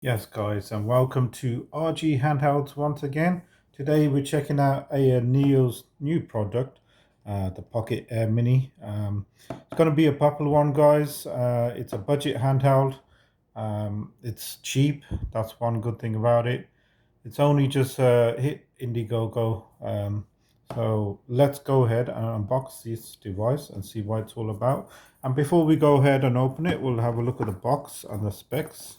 Yes guys, and welcome to RGHandhelds once again. Today we're checking out AYANEO's new product, the Pocket Air Mini. It's going to be a popular one guys. It's a budget handheld. It's cheap, that's one good thing about it. It's only just hit Indiegogo. So let's go ahead and unbox this device and see what it's all about. And before we go ahead and open it, we'll have a look at the box and the specs.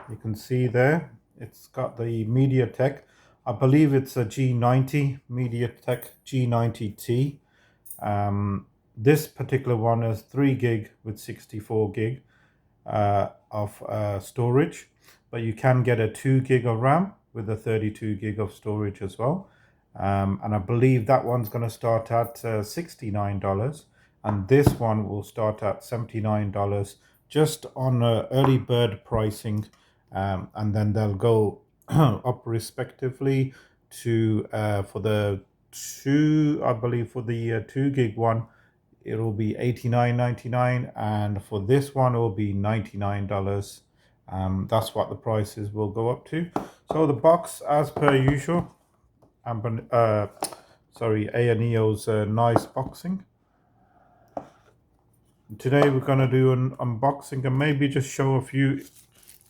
You can see there, it's got the MediaTek. I believe it's a G90, MediaTek G90T. This particular one is 3 gig with 64 gig of storage, but you can get a 2 gig of RAM with a 32 gig of storage as well. And I believe that one's going to start at $69, and this one will start at $79 just on early bird pricing, and then they'll go up respectively to for the I believe for the 2 gig one it'll be $89.99, and for this one it will be $99. That's what the prices will go up to. So the box, as per usual, AYANEO's nice boxing. Today we're going to do an unboxing and maybe just show a few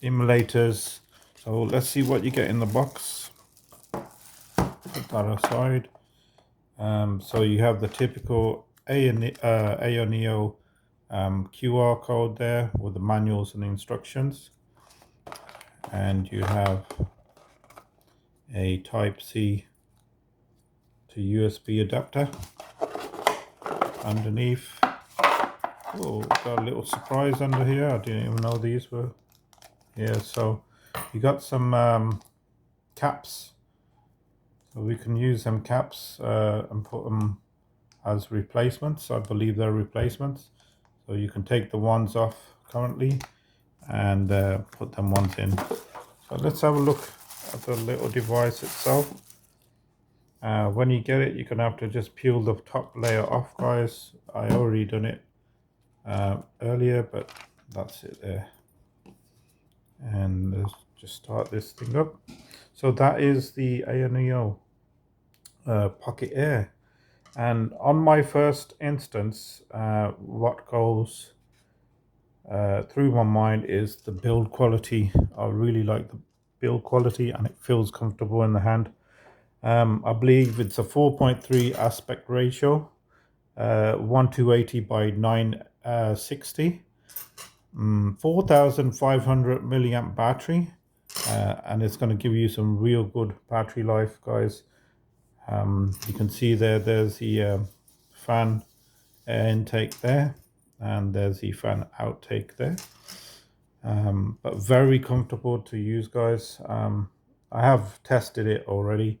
emulators. So let's see what you get in the box. Put that aside. So you have the typical AYANEO QR code there with the manuals and instructions, and you have a Type-C to USB adapter underneath. Oh, got a little surprise under here. I didn't even know these were here. So you got some caps, so we can use them caps and put them as replacements. I believe they're replacements, so you can take the ones off currently and put them ones in. So let's have a look at the little device itself. When you get it, you're gonna have to just peel the top layer off, guys. I already done it earlier, but that's it there. And let's just start this thing up. So that is the AYANEO Pocket Air. And on my first instance, what goes through my mind is the build quality. I really like the build quality, and it feels comfortable in the hand. I believe it's a 4.3 aspect ratio, 1280 by 960, 4500 milliamp battery, and it's going to give you some real good battery life, guys. You can see there's the fan intake there, and there's the fan outtake there. But very comfortable to use, guys. I have tested it already,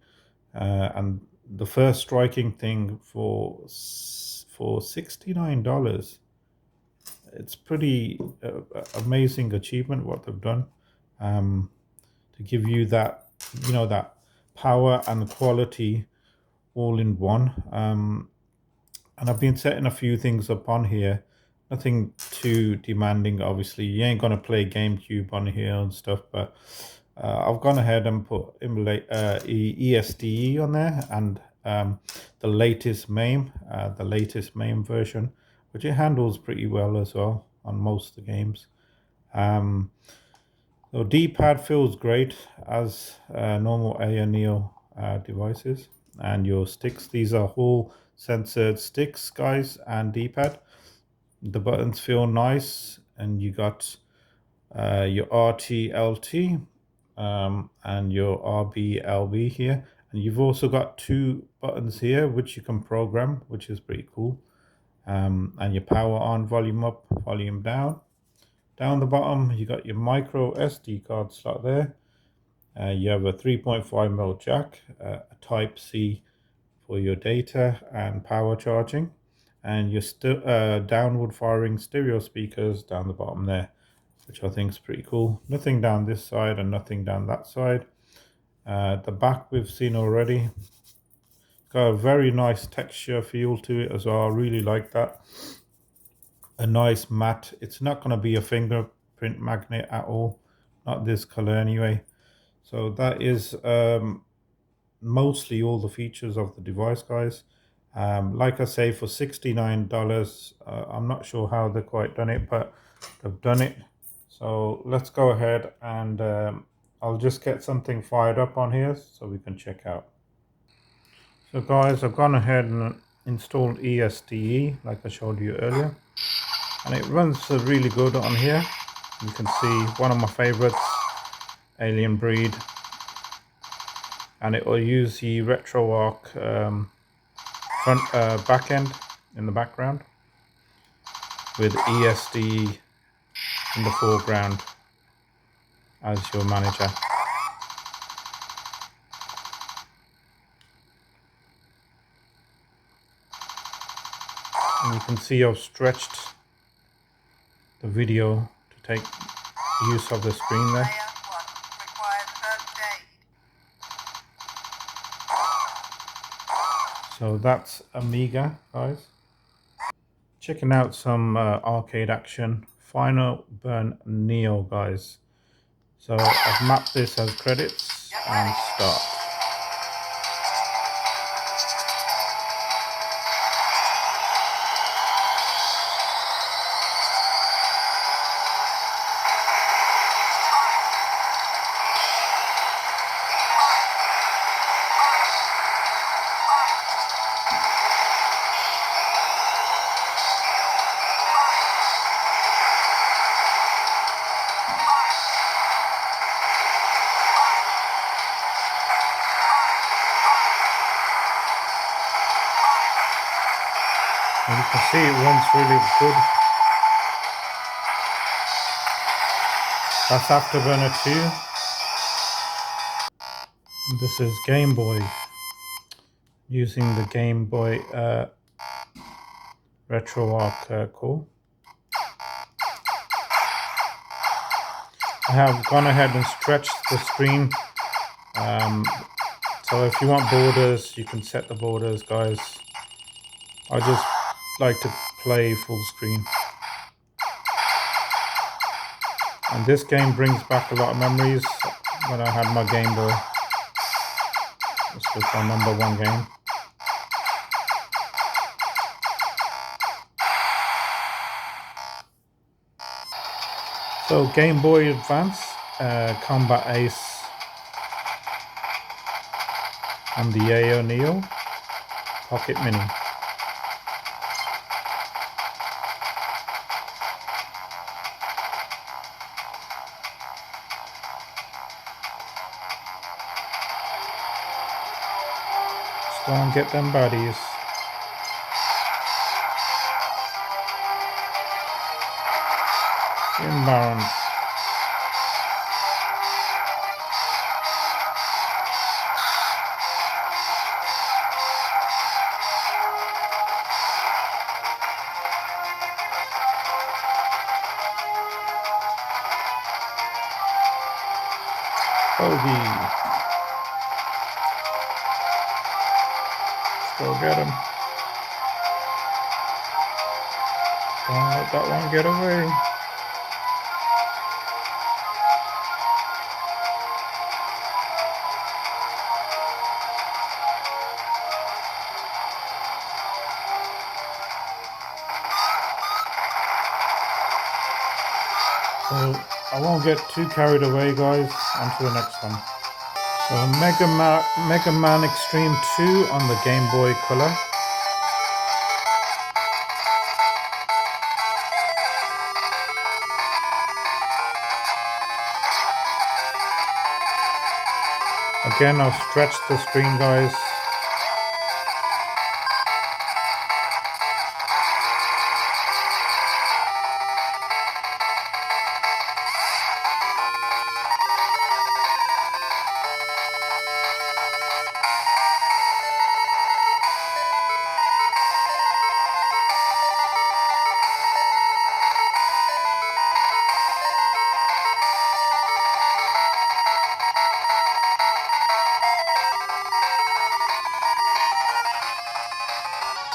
and the first striking thing for $69, it's pretty amazing achievement what they've done, to give you that, that power and quality all in one. And I've been setting a few things up on here, nothing too demanding. Obviously you ain't gonna play GameCube on here and stuff, but I've gone ahead and put ESDE on there, and the latest MAME version, which it handles pretty well as well on most of the games. So D-pad feels great as normal AYANEO devices. And your sticks, these are Hall censored sticks, guys, and D-pad. The buttons feel nice, and you got your RT-LT and your RB-LB here, and you've also got 2 buttons here which you can program, which is pretty cool. And your power on, volume up, volume down. Down the bottom you got your micro SD card slot there. You have a 3.5mm jack, a Type-C for your data and power charging, and your downward firing stereo speakers down the bottom there, which I think is pretty cool. Nothing down this side and nothing down that side. The back we've seen already. It's got a very nice texture feel to it as well. I really like that. A nice matte. It's not going to be a fingerprint magnet at all. not this color anyway. So that is mostly all the features of the device, guys. Like I say, for $69, I'm not sure how they've quite done it, but they've done it. So let's go ahead and I'll just get something fired up on here so we can check out. So guys, I've gone ahead and installed ESDE like I showed you earlier, and it runs really good on here. You can see one of my favorites, Alien Breed, and it will use the RetroArch back end in the background with ESD in the foreground as your manager. And you can see I've stretched the video to take use of the screen there. So that's Amiga, guys. Checking out some arcade action. Final Burn Neo, guys. So I've mapped this as credits and start. And you can see it runs really good. That's Afterburner 2. This is Game Boy. Using the Game Boy RetroArch core. I have gone ahead and stretched the screen. So if you want borders, you can set the borders, guys. I just like to play full screen. And this game brings back a lot of memories when I had my Game Boy. This was my #1 game. So Game Boy Advance, Combat Ace, and the AYANEO Pocket Mini. Let's go and get them buddies. Inbound. Bogey. Let's go get him. Don't let that one get away. So I won't get too carried away, guys. On to the next one. So Mega Man Extreme 2 on the Game Boy Color. Again, I've stretched the screen, guys.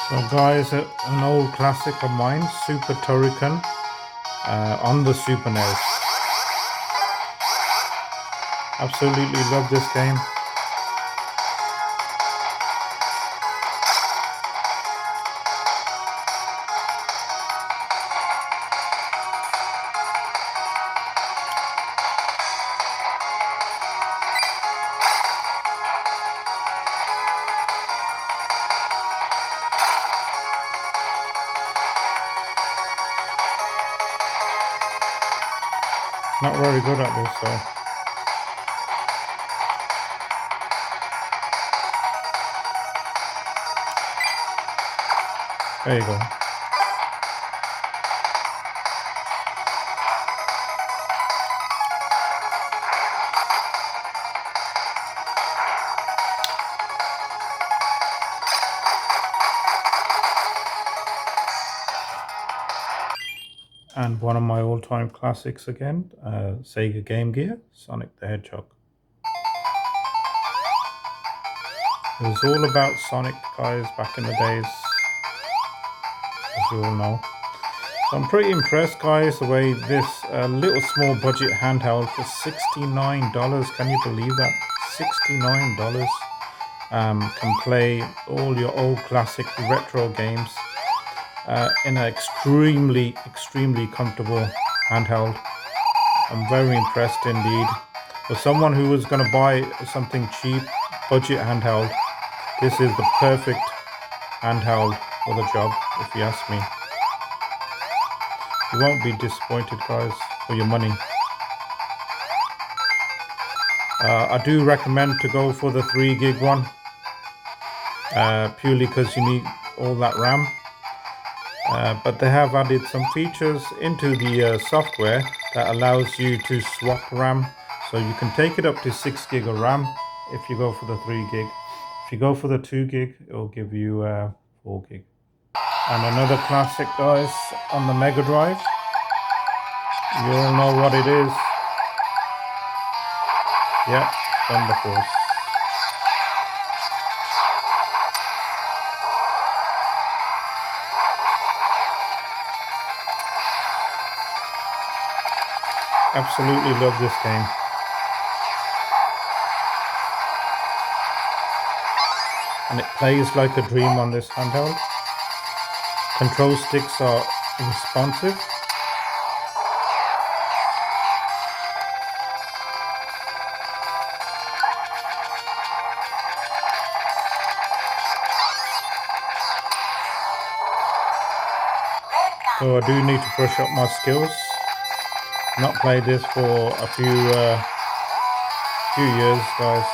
So guys, an old classic of mine, Super Turrican on the Super NES. Absolutely love this game. Not very good at this though. There you go. And one of my all-time classics again, Sega Game Gear, Sonic the Hedgehog. It was all about Sonic, guys, back in the days, as you all know. So I'm pretty impressed, guys, the way this little small budget handheld for $69, can you believe that? $69 can play all your old classic retro games in an extremely comfortable handheld. I'm very impressed indeed. For someone who was going to buy something cheap, budget handheld, this is the perfect handheld for the job, if you ask me. You won't be disappointed, guys, for your money. I do recommend to go for the 3 gig one, purely because you need all that RAM. But they have added some features into the software that allows you to swap RAM. So you can take it up to 6 gig of RAM if you go for the 3 gig. If you go for the 2 gig, it will give you 4 gig. And another classic, guys, on the Mega Drive. You all know what it is. Yeah, Thunder Force. Absolutely love this game. And it plays like a dream on this handheld. Control sticks are responsive. So I do need to brush up my skills. Not played this for a few years, guys.